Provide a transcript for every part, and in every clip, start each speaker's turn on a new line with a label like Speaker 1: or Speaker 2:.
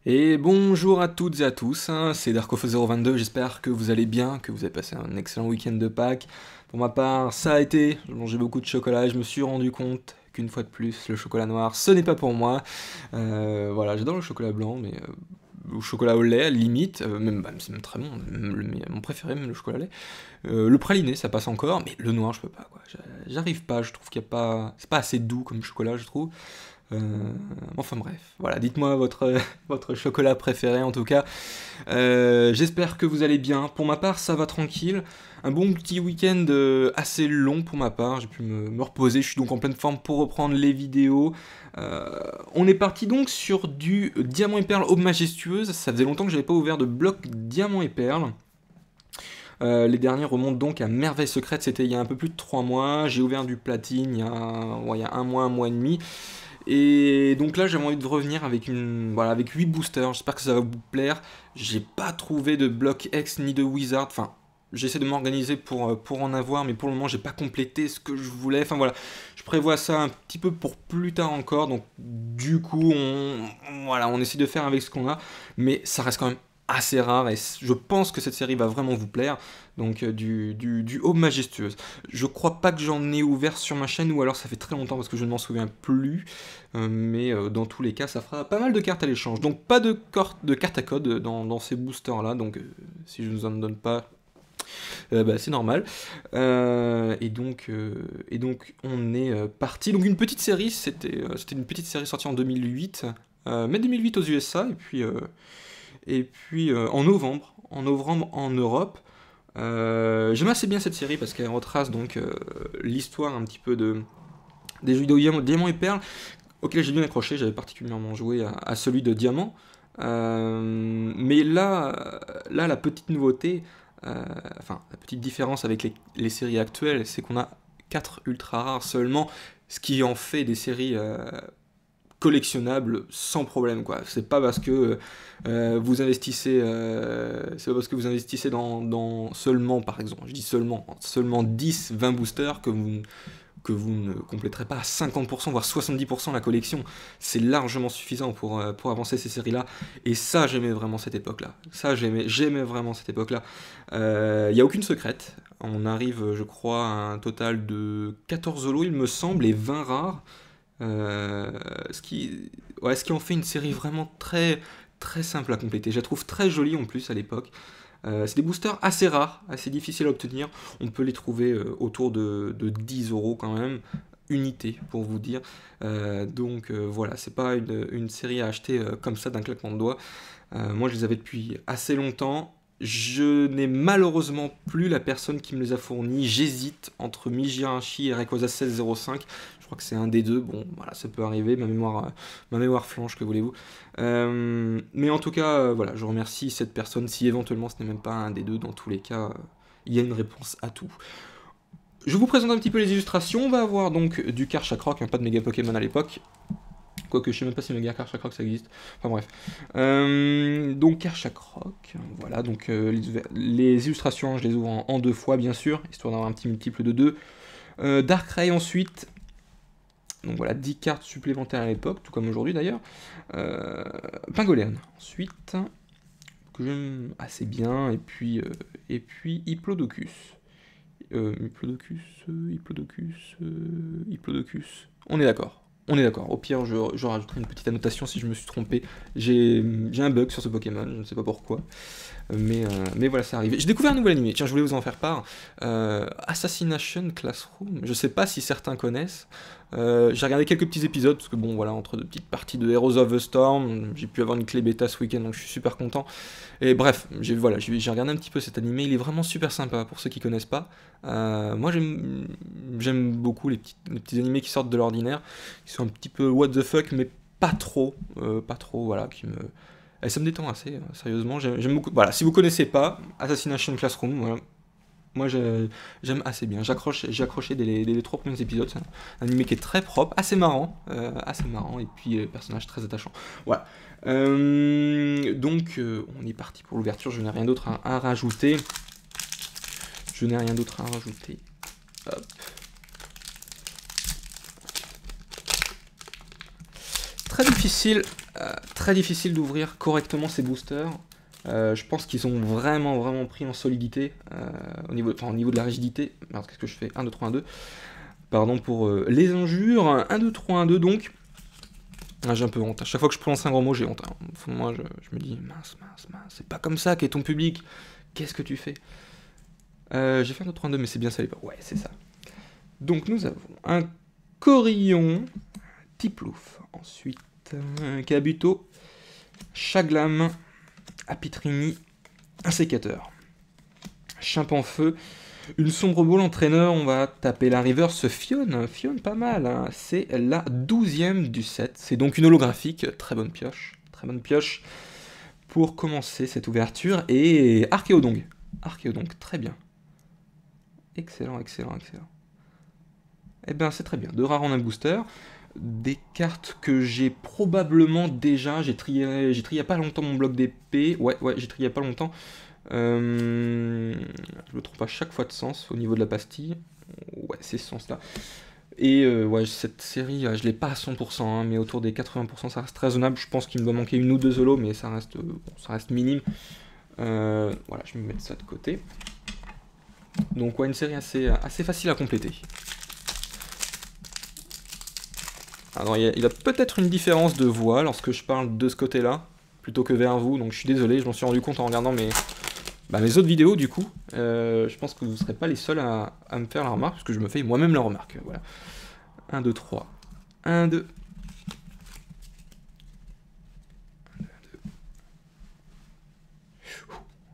Speaker 1: Et bonjour à toutes et à tous, hein, c'est Darkofo022, j'espère que vous allez bien, que vous avez passé un excellent week-end de Pâques. Pour ma part, ça a été, j'ai mangé beaucoup de chocolat et je me suis rendu compte qu'une fois de plus, le chocolat noir, ce n'est pas pour moi. Voilà, j'adore le chocolat blanc, mais au chocolat au lait, à la limite, même, c'est même très bon, même mon préféré, même le chocolat au lait. Le praliné, ça passe encore, mais le noir, je peux pas, quoi. J'arrive pas, je trouve qu'il y a pas... C'est pas assez doux comme chocolat, je trouve. Enfin bref, voilà, dites-moi votre, votre chocolat préféré en tout cas. J'espère que vous allez bien. Pour ma part, ça va tranquille. Un bon petit week-end assez long pour ma part. J'ai pu me reposer. Je suis donc en pleine forme pour reprendre les vidéos. On est parti donc sur du Diamant et Perle Aube Majestueuse. Ça faisait longtemps que j'avais pas ouvert de bloc Diamant et Perle. Les derniers remontent donc à Merveille Secrète, c'était il y a un peu plus de 3 mois. J'ai ouvert du platine il y a un mois et demi. Et donc là, j'avais envie de revenir avec voilà, avec 8 boosters. J'espère que ça va vous plaire. J'ai pas trouvé de bloc X ni de Wizard. Enfin, j'essaie de m'organiser pour en avoir, mais pour le moment, j'ai pas complété ce que je voulais. Enfin voilà, je prévois ça un petit peu pour plus tard encore. Donc du coup, voilà, on essaie de faire avec ce qu'on a, mais ça reste quand même assez rare et je pense que cette série va vraiment vous plaire. Donc du Aube Majestueuse. Je crois pas que j'en ai ouvert sur ma chaîne ou alors ça fait très longtemps parce que je ne m'en souviens plus. Mais dans tous les cas, ça fera pas mal de cartes à l'échange. Donc pas de cartes à code dans ces boosters là. Donc si je ne vous en donne pas, bah, c'est normal. Et donc on est parti. Donc une petite série, c'était une petite série sortie en 2008. Mai 2008 aux USA et puis en novembre en Europe. J'aime assez bien cette série parce qu'elle retrace donc l'histoire un petit peu des jeux vidéo Diamant et Perle auquel j'ai bien accroché. J'avais particulièrement joué à celui de Diamant. Mais là, la petite nouveauté, enfin la petite différence avec les séries actuelles, c'est qu'on a 4 ultra rares seulement, ce qui en fait des séries collectionnable sans problème, quoi. C'est pas parce que vous investissez dans seulement, par exemple, je dis seulement 10-20 boosters que vous ne compléterez pas à 50% voire 70% la collection. C'est largement suffisant pour avancer ces séries là, et ça j'aimais vraiment cette époque là, j'aimais vraiment cette époque là. Il n'y a aucune secrète, on arrive je crois à un total de 14 lots il me semble et 20 rares. Euh, ce qui en fait une série vraiment très, très simple à compléter. Je la trouve très jolie en plus à l'époque. C'est des boosters assez rares, assez difficiles à obtenir. On peut les trouver autour de 10 euros quand même, unité pour vous dire. Voilà, c'est pas une série à acheter comme ça d'un claquement de doigts. Moi je les avais depuis assez longtemps. Je n'ai malheureusement plus la personne qui me les a fournis. J'hésite entre Mijirachi et Rayquaza 1605. Je crois que c'est un des deux. Bon, voilà, ça peut arriver. Ma mémoire flanche, que voulez-vous. Mais en tout cas, voilà, je remercie cette personne. Si éventuellement ce n'est même pas un des deux, dans tous les cas, il y a une réponse à tout. Je vous présente un petit peu les illustrations. On va avoir donc du Karchakroc, pas de méga Pokémon à l'époque. Quoique je sais même pas si Mega Karchakroc ça existe. Enfin bref. Donc Karchakroc, voilà, donc les illustrations, je les ouvre en 2 fois bien sûr, histoire d'avoir un petit multiple de 2. Darkrai ensuite. Donc voilà, 10 cartes supplémentaires à l'époque, tout comme aujourd'hui d'ailleurs. Pingoléon ensuite, que j'aime assez bien, et puis Hiplodocus. Hiplodocus. On est d'accord. On est d'accord. Au pire, je rajouterai une petite annotation si je me suis trompé. J'ai un bug sur ce Pokémon, je ne sais pas pourquoi. Mais voilà, ça arrive. J'ai découvert un nouvel anime, tiens, je voulais vous en faire part. Assassination Classroom, je sais pas si certains connaissent. J'ai regardé quelques petits épisodes, parce que bon, voilà, entre de petites parties de Heroes of the Storm, j'ai pu avoir une clé bêta ce week-end, donc je suis super content. Et bref, j'ai regardé un petit peu cet animé, il est vraiment super sympa, pour ceux qui connaissent pas. Moi, j'aime beaucoup les petits animés qui sortent de l'ordinaire, qui sont un petit peu what the fuck, mais pas trop, voilà, et ça me détend assez, sérieusement, j'aime beaucoup. Voilà, si vous connaissez pas, Assassination Classroom, voilà. Moi j'aime assez bien, j'ai accroché dès les 3 premiers épisodes, c'est un animé qui est très propre, assez marrant, et puis personnage très attachant. Voilà. Donc on est parti pour l'ouverture, je n'ai rien d'autre à rajouter. Hop. très difficile d'ouvrir correctement ces boosters. Je pense qu'ils ont vraiment pris en solidité au niveau de la rigidité. Alors qu'est-ce que je fais? 1, 2, 3, 1, 2. Pardon pour les injures. 1, 2, 3, 1, 2 donc. Ah, j'ai un peu honte. À chaque fois que je prononce un grand mot, j'ai honte. Au fond de moi, je me dis, mince, c'est pas comme ça qu'est ton public. Qu'est-ce que tu fais? J'ai fait un 2, 3, 1, 2, mais c'est bien ça les pas. Ouais, c'est ça. Donc nous avons un Corillon, Tiplouf. Ensuite, un Kabuto, Chaglam, Apitrini, un sécateur. Chimpanfeu, une sombre boule entraîneur, on va taper la reverse Fion, pas mal, hein. C'est la 12e du set, c'est donc une holographique, très bonne pioche pour commencer cette ouverture, et Archéodong, très bien. Excellent. Eh bien c'est très bien, 2 rares en un booster, des cartes que j'ai probablement déjà, j'ai trié il n'y a pas longtemps mon bloc d'épée, ouais, j'ai trié il n'y a pas longtemps, je me trompe à chaque fois de sens au niveau de la pastille, ouais c'est ce sens là, et ouais cette série, je l'ai pas à 100%, hein, mais autour des 80% ça reste très raisonnable, je pense qu'il me doit manquer 1 ou 2 holos, mais ça reste minime, voilà je vais me mettre ça de côté, donc ouais une série assez facile à compléter. Alors il y a peut-être une différence de voix lorsque je parle de ce côté-là, plutôt que vers vous, donc je suis désolé, je m'en suis rendu compte en regardant mes autres vidéos du coup. Je pense que vous ne serez pas les seuls à me faire la remarque, parce que je me fais moi-même la remarque. Voilà. 1, 2, 3. 1, 2.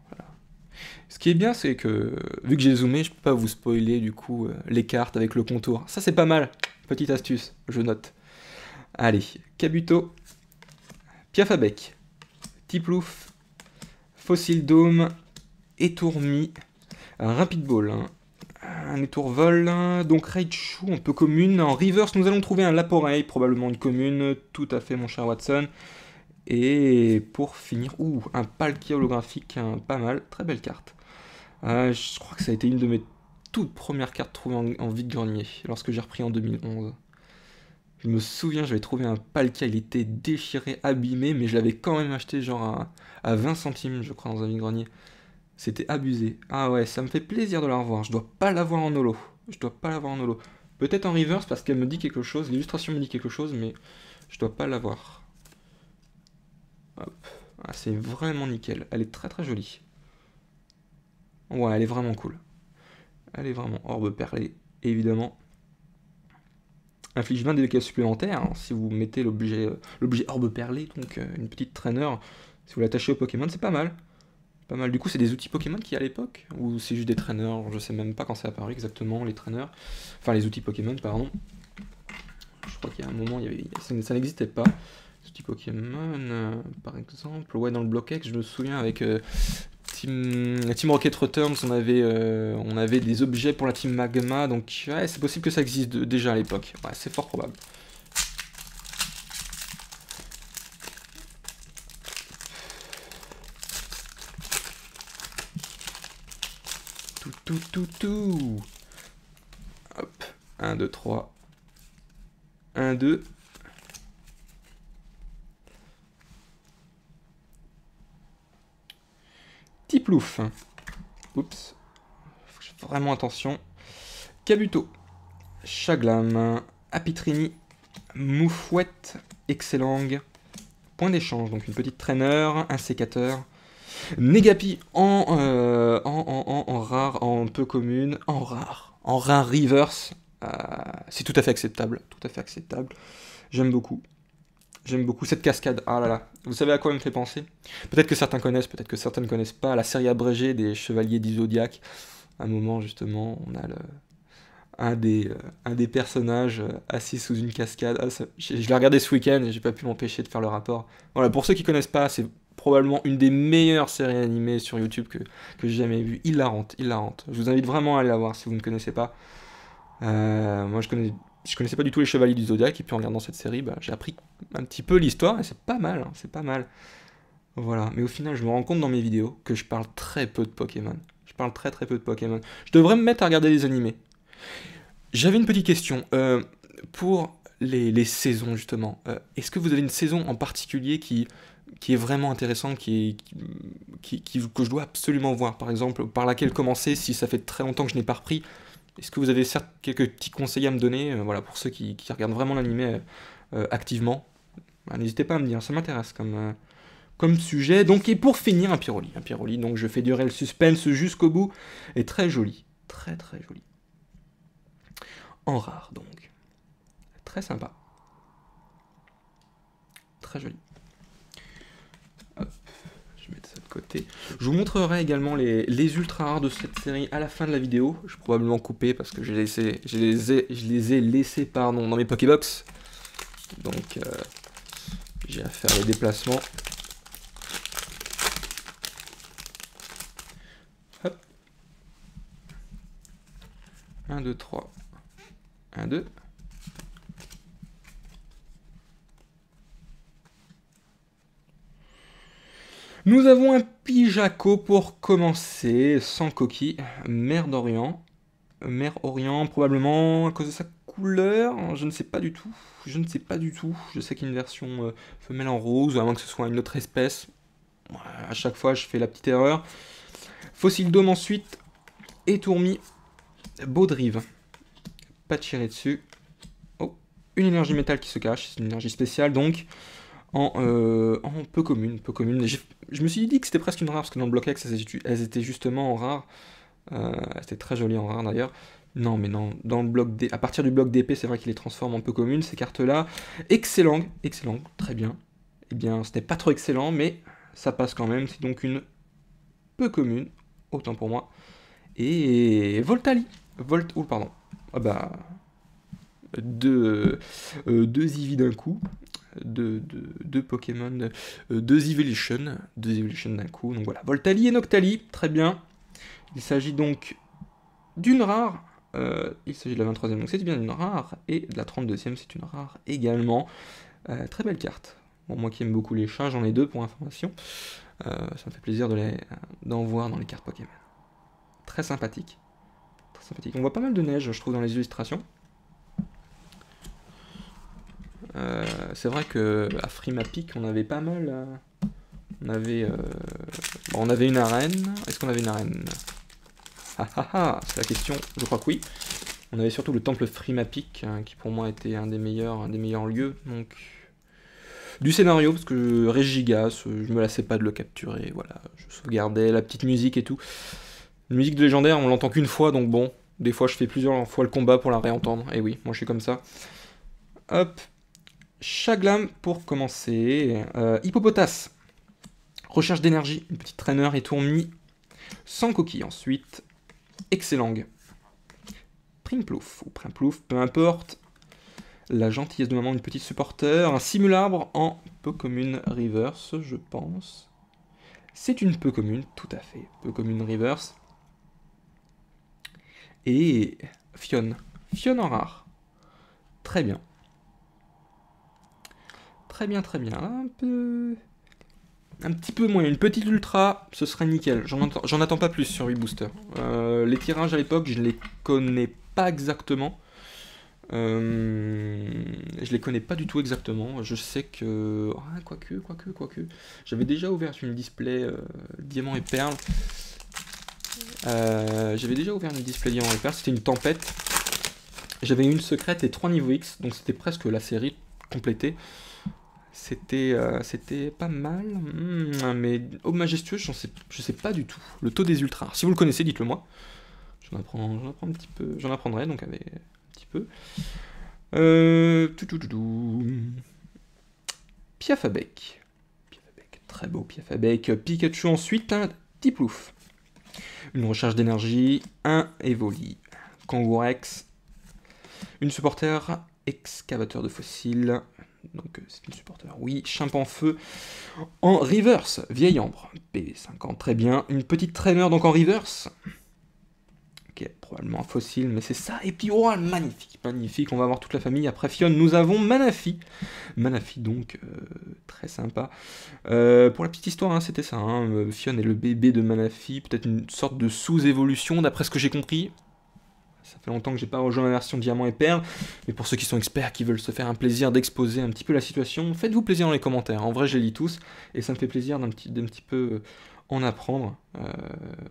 Speaker 1: Voilà. Ce qui est bien, c'est que, vu que j'ai zoomé, je peux pas vous spoiler du coup les cartes avec le contour. Ça c'est pas mal, petite astuce, je note. Allez, Kabuto, Piafabec, Tiplouf, Fossil Dome, Étourmi, Rapid Ball, hein. Un étourvol, donc Raichu, un peu commune. En reverse, nous allons trouver un Laporeille, probablement une commune, tout à fait mon cher Watson. Et pour finir, un Palkia holographique, pas mal, très belle carte. Je crois que ça a été une de mes toutes premières cartes trouvées en vide-grenier, lorsque j'ai repris en 2011. Je me souviens, j'avais trouvé un Palkia, il était déchiré, abîmé, mais je l'avais quand même acheté genre à 20 centimes, je crois, dans un vide-grenier. C'était abusé. Ah ouais, ça me fait plaisir de la revoir. Je dois pas l'avoir en holo. Peut-être en reverse parce qu'elle me dit quelque chose, l'illustration me dit quelque chose, mais je dois pas l'avoir. Hop. Ah, c'est vraiment nickel. Elle est très jolie. Ouais, elle est vraiment cool. Elle est vraiment orbe perlée, évidemment. Inflige 20 dégâts supplémentaires, hein, si vous mettez l'objet orbe perlée, donc une petite traîneur, si vous l'attachez au Pokémon, c'est pas mal. Pas mal. Du coup, c'est des outils Pokémon qui a à l'époque? Ou c'est juste des traîneurs? Je sais même pas quand c'est apparu exactement, les traîneurs. Enfin, les outils Pokémon, pardon. Je crois qu'il y a un moment, ça n'existait pas. Les outils Pokémon, par exemple. Ouais, dans le Block X, je me souviens avec Team Rocket Returns, on avait des objets pour la Team Magma. Donc, ouais, c'est possible que ça existe déjà à l'époque. Ouais, c'est fort probable. Tout. Hop. 1, 2, 3. 1, 2. Tiplouf. Oups. Faut que je fasse vraiment attention. Kabuto. Chaglam. Apitrini. Moufouette. Excellang. Point d'échange. Donc une petite traîneur. Un sécateur. Negapi en rare, en peu commune, en rare reverse, c'est tout à fait acceptable, J'aime beaucoup cette cascade. Ah là là, vous savez à quoi elle me fait penser? Peut-être que certains connaissent, peut-être que certains ne connaissent pas la série abrégée des Chevaliers d'Isodiac. À un moment justement, on a un des personnages assis sous une cascade. Je l'ai regardé ce week-end et j'ai pas pu m'empêcher de faire le rapport. Voilà, pour ceux qui connaissent pas, c'est probablement une des meilleures séries animées sur YouTube que j'ai jamais vues. Hilarante. Je vous invite vraiment à aller la voir si vous ne connaissez pas. Moi, je connaissais pas du tout les Chevaliers du Zodiac, et puis en regardant cette série, j'ai appris un petit peu l'histoire, et c'est pas mal, c'est pas mal. Voilà, mais au final, je me rends compte dans mes vidéos que je parle très peu de Pokémon. Je parle très peu de Pokémon. Je devrais me mettre à regarder les animés. J'avais une petite question. Pour les saisons, justement. Est-ce que vous avez une saison en particulier qui est vraiment intéressante, que je dois absolument voir, par exemple, par laquelle commencer si ça fait très longtemps que je n'ai pas repris? Est-ce que vous avez certes quelques petits conseils à me donner, voilà, pour ceux qui regardent vraiment l'animé activement? Bah, n'hésitez pas à me dire, ça m'intéresse comme sujet. Donc, et pour finir, un Pyroli, donc je fais durer le suspense jusqu'au bout, et très joli, très très joli. En rare, donc. Très sympa. Très joli. Hop, je vais mettre ça de côté. Je vous montrerai également les ultra rares de cette série à la fin de la vidéo. Je vais probablement couper parce que je les ai laissés pardon, dans mes Pokébox. Donc, j'ai à faire les déplacements. Hop. 1, 2, 3. 1, 2. Nous avons un Pijaco pour commencer, sans coquille, Mer d'Orient. Mer Orient, probablement à cause de sa couleur, je ne sais pas du tout. Je ne sais pas du tout. Je sais qu'il y a une version femelle en rose, à moins que ce soit une autre espèce. À chaque fois, je fais la petite erreur. Fossile Dôme ensuite, Étourmi, Baudrive. Pas de tirer dessus. Oh, une énergie métal qui se cache, c'est une énergie spéciale donc. En peu commune. Je me suis dit que c'était presque une rare, parce que dans le bloc X, elles étaient justement en rare. C'était très joli en rare d'ailleurs. Non, mais non, dans le bloc D, à partir du bloc d'épée, c'est vrai qu'il les transforme en peu commune, ces cartes-là. Excellent, très bien. Eh bien, ce n'est pas trop excellent, mais ça passe quand même. C'est donc une peu commune, autant pour moi. Et Voltali. Oh, pardon. Ah bah... Deux Eevee d'un coup. Deux Pokémon, deux Evolution d'un coup. Donc voilà, Voltali et Noctali, très bien. Il s'agit donc d'une rare. Il s'agit de la 23e, donc c'est bien une rare. Et de la 32e, c'est une rare également. Très belle carte. Bon, moi qui aime beaucoup les chats, j'en ai deux pour information. Ça me fait plaisir d'en voir dans les cartes Pokémon. Très sympathique. Très sympathique. On voit pas mal de neige, je trouve, dans les illustrations. C'est vrai que à Frimapic, on avait pas mal. On avait une arène. Est-ce qu'on avait une arène? Ah ah ah, c'est la question. Je crois que oui. On avait surtout le temple Frimapic, qui pour moi était un des meilleurs lieux. Donc du scénario, parce que Régigas, je me lassais pas de le capturer. Voilà, je sauvegardais la petite musique et tout. Une musique de légendaire, on l'entend qu'une fois, donc bon. Des fois, je fais plusieurs fois le combat pour la réentendre. Et oui, moi je suis comme ça. Hop. Chaglam pour commencer. Hippopotas. Recherche d'énergie. Une petite traîneur et tourmi. Sans coquille ensuite. Excellent. Primplouf ou Primplouf, peu importe. La gentillesse de maman, une petite supporter. Un simulabre en peu commune reverse, je pense. C'est une peu commune, tout à fait. Peu commune reverse. Et Fionn. Fionn en rare. Très bien. Très bien. Un petit peu moins. Une petite ultra, ce serait nickel. J'en attends pas plus sur 8 boosters. Les tirages à l'époque, je les connais pas exactement. Je les connais pas du tout exactement. Je sais que... Ah, quoique. J'avais déjà ouvert une display diamant et perle. C'était une tempête. J'avais une secrète et 3 niveaux X, donc c'était presque la série complétée. C'était pas mal, mais au majestueux, je sais pas du tout. Le taux des ultras. Si vous le connaissez, dites-le moi. J'en apprends un petit peu. J'en apprendrai donc avec un petit peu. Piafabec. Très beau Piafabec. Pikachu ensuite, un Tiplouf. Une recherche d'énergie, un Evoli. Kangourex. Une supporter, excavateur de fossiles. Donc c'est une supporter, oui. Chimpanfeu en reverse, vieille ambre, PV50, très bien. Une petite traîneur donc en reverse. Ok, probablement un fossile, mais c'est ça. Et puis, oh, magnifique, on va avoir toute la famille. Après Fionn, nous avons Manafi. Manafi donc, très sympa. Pour la petite histoire, hein, c'était ça. Hein, Fionn est le bébé de Manafi, peut-être une sorte de sous-évolution, d'après ce que j'ai compris. Ça fait longtemps que j'ai pas rejoint la version diamant et perle, mais pour ceux qui sont experts, qui veulent se faire un plaisir d'exposer un petit peu la situation, faites-vous plaisir dans les commentaires. En vrai, je les lis tous, et ça me fait plaisir d'un petit peu en apprendre.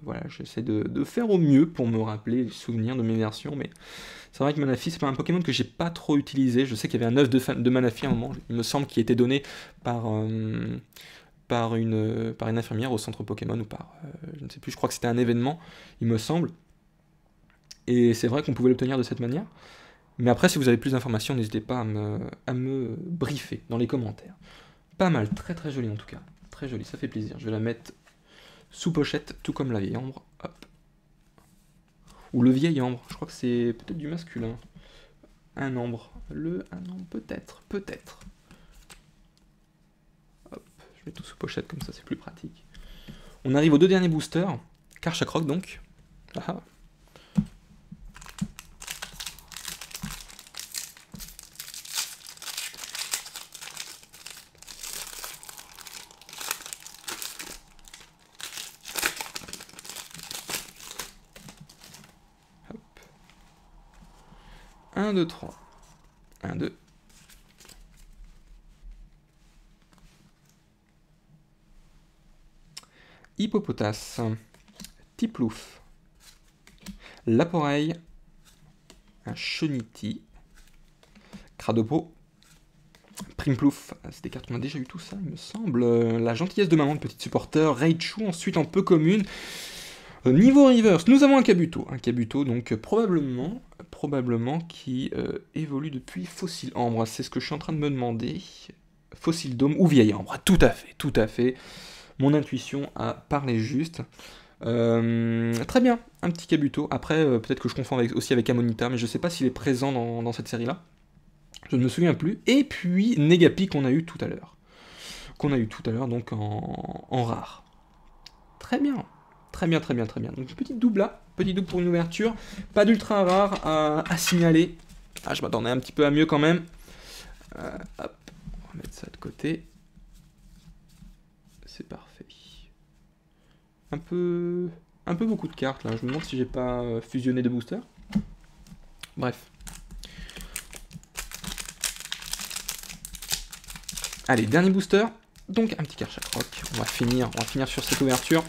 Speaker 1: Voilà, j'essaie de faire au mieux pour me rappeler les souvenirs de mes versions, mais c'est vrai que Manaphy, c'est pas un Pokémon que j'ai pas trop utilisé. Je sais qu'il y avait un œuf de Manaphy à un moment, il me semble qu'il était donné par une infirmière au centre Pokémon, ou par, je ne sais plus, je crois que c'était un événement, il me semble. Et c'est vrai qu'on pouvait l'obtenir de cette manière. Mais après, si vous avez plus d'informations, n'hésitez pas à me briefer dans les commentaires. Pas mal, très très joli en tout cas. Très joli, ça fait plaisir. Je vais la mettre sous pochette, tout comme la vieille ambre. Hop. Ou le vieil ambre, je crois que c'est peut-être du masculin. Un ambre. Un ambre, peut-être. Hop, je mets tout sous pochette, comme ça c'est plus pratique. On arrive aux 2 derniers boosters. Karchakroc donc. Ah. Hop. 1, 2, 3. 1, 2. Hippopotas, Tiplouf, Laporeille, un Cheniti, Cradopo, Primplouf, c'est des cartes qu'on a déjà eu tout ça, il me semble. La gentillesse de maman de petite supporter, Raichu, ensuite en peu commune. Niveau reverse, nous avons un Kabuto donc probablement qui évolue depuis Fossile Ambre, c'est ce que je suis en train de me demander. Fossile Dôme ou Vieille Ambre, tout à fait. Mon intuition a parlé juste. Très bien, un petit Kabuto. Après, peut-être que je confonds aussi avec Amonita, mais je ne sais pas s'il est présent dans cette série-là. Je ne me souviens plus. Et puis, Negapi qu'on a eu tout à l'heure. Donc en rare. Très bien. Donc, petite double là. Petit double pour une ouverture. Pas d'ultra rare à signaler. Ah, je m'attendais un petit peu à mieux quand même. Hop, on va mettre ça de côté. C'est parfait. Un peu beaucoup de cartes là. Je me demande si j'ai pas fusionné de boosters. Bref. Allez, dernier booster. Donc un petit Karchakroc. On va finir sur cette ouverture.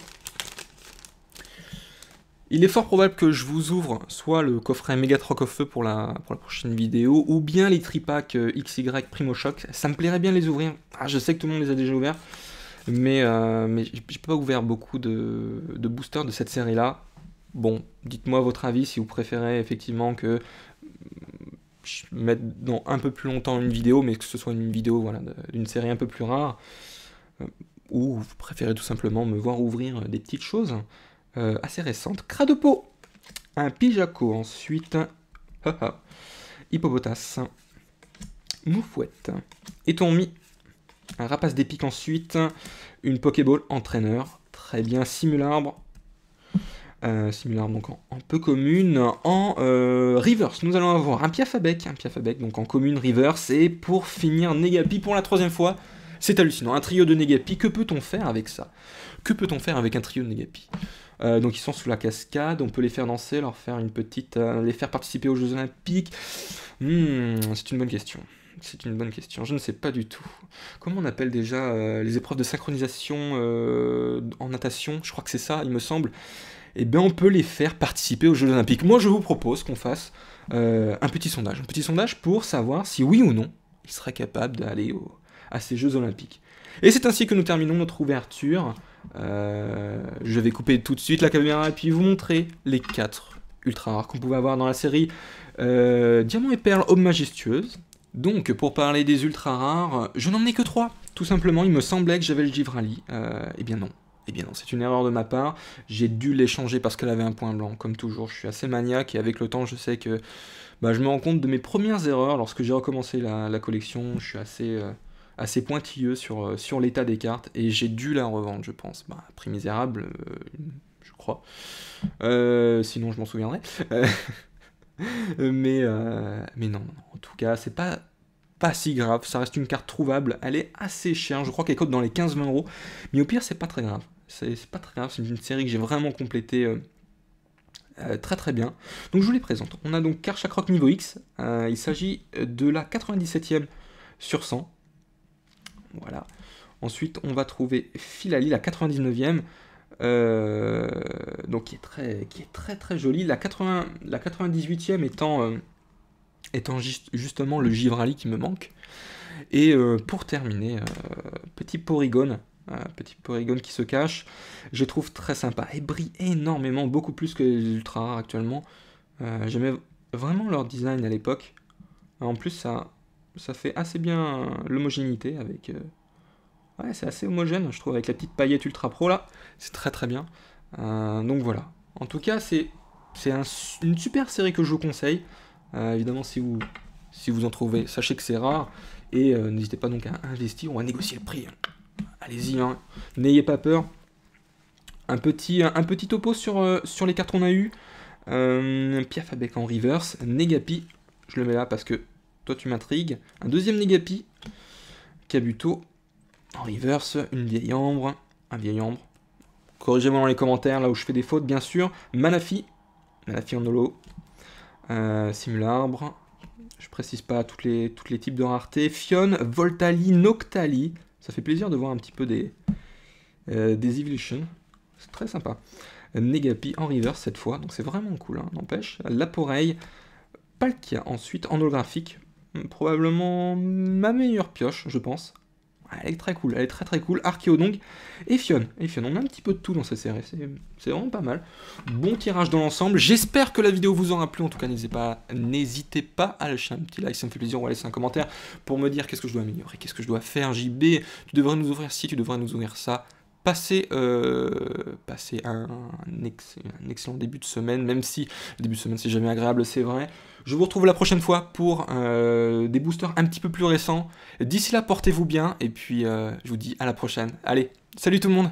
Speaker 1: Il est fort probable que je vous ouvre soit le coffret Megatroc of Feu pour la prochaine vidéo, ou bien les tripacks XY Primo Choc. Ça me plairait bien de les ouvrir. Ah, je sais que tout le monde les a déjà ouverts. Mais j'ai pas ouvert beaucoup de boosters de cette série-là. Bon, dites-moi votre avis si vous préférez effectivement que je mette dans un peu plus longtemps une vidéo, mais que ce soit une vidéo voilà, d'une série un peu plus rare, ou vous préférez tout simplement me voir ouvrir des petites choses assez récentes. Cradopo, un Pijaco ensuite, Hippopotas, Moufouette, Etonmi, un Rapace d'épique ensuite, une Pokéball entraîneur, très bien, Simularbre, donc en peu commune. En reverse, nous allons avoir un Piafabec, donc en commune reverse, et pour finir, Negapi pour la 3e fois. C'est hallucinant, un trio de Negapi, que peut-on faire avec ça? Que peut-on faire avec un trio de Negapi? Donc ils sont sous la cascade, on peut les faire danser, leur faire une petite... les faire participer aux Jeux Olympiques. C'est une bonne question. Je ne sais pas du tout. Comment on appelle déjà les épreuves de synchronisation en natation? Je crois que c'est ça, il me semble. Eh bien, on peut les faire participer aux Jeux Olympiques. Moi, je vous propose qu'on fasse un petit sondage pour savoir si oui ou non ils seraient capables d'aller à ces Jeux Olympiques. Et c'est ainsi que nous terminons notre ouverture. Je vais couper tout de suite la caméra et puis vous montrer les 4 ultra rares qu'on pouvait avoir dans la série Diamant et Perle Aube Majestueuse. Donc, pour parler des ultra rares, je n'en ai que 3. Tout simplement, il me semblait que j'avais le Givrali. Eh bien non, c'est une erreur de ma part. J'ai dû l'échanger parce qu'elle avait un point blanc. Comme toujours, je suis assez maniaque et avec le temps, je sais que je me rends compte de mes premières erreurs. Lorsque j'ai recommencé la collection, je suis assez pointilleux sur l'état des cartes et j'ai dû la revendre, je pense. Prix misérable, je crois. Sinon, je m'en souviendrai. Mais non, en tout cas, c'est pas si grave, ça reste une carte trouvable, elle est assez chère, je crois qu'elle coûte dans les 15-20 euros, mais au pire, c'est pas très grave. C'est pas très grave, c'est une série que j'ai vraiment complétée très très bien. Donc je vous les présente. On a donc Karchak Rock niveau X. Il s'agit de la 97e sur 100. Voilà. Ensuite, on va trouver Philali, la 99e. Donc qui est très très jolie. La 98e étant justement le Givrali qui me manque. Et pour terminer, petit Porygon qui se cache, je trouve très sympa et brille énormément, beaucoup plus que les ultra rares actuellement. J'aimais vraiment leur design à l'époque. En plus, ça fait assez bien l'homogénéité avec. Ouais, c'est assez homogène, je trouve, avec la petite paillette ultra pro là. C'est très très bien. Donc voilà. En tout cas, c'est une super série que je vous conseille. Évidemment, si vous en trouvez, sachez que c'est rare. Et n'hésitez pas donc à investir ou à négocier le prix. Allez-y, hein. N'ayez pas peur. Un petit topo sur les cartes qu'on a eu. Piaf avec en reverse. Negapi, je le mets là parce que toi tu m'intrigues. Un deuxième Negapi. Kabuto en reverse. Une vieille ambre. Un vieil ambre. Corrigez-moi dans les commentaires là où je fais des fautes, bien sûr. Manafi en holo. Simularbre. Je précise pas toutes les types de rareté. Fion, Voltali, Noctali. Ça fait plaisir de voir un petit peu des evolutions. C'est très sympa. Negapi en reverse cette fois, donc c'est vraiment cool, hein, n'empêche. Laporeille, Palkia ensuite en holographique. Probablement ma meilleure pioche, je pense. Elle est très cool, elle est très très cool. Archeodonk et Fion. On a un petit peu de tout dans cette série, c'est vraiment pas mal. Bon tirage dans l'ensemble. J'espère que la vidéo vous aura plu. En tout cas, n'hésitez pas à lâcher un petit like, ça me fait plaisir. Ou à laisser un commentaire pour me dire qu'est-ce que je dois améliorer, qu'est-ce que je dois faire. JB, tu devrais nous ouvrir ci, tu devrais nous ouvrir ça. Passez un excellent début de semaine, même si le début de semaine c'est jamais agréable, c'est vrai. Je vous retrouve la prochaine fois pour des boosters un petit peu plus récents. D'ici là, portez-vous bien, et puis je vous dis à la prochaine. Allez, salut tout le monde!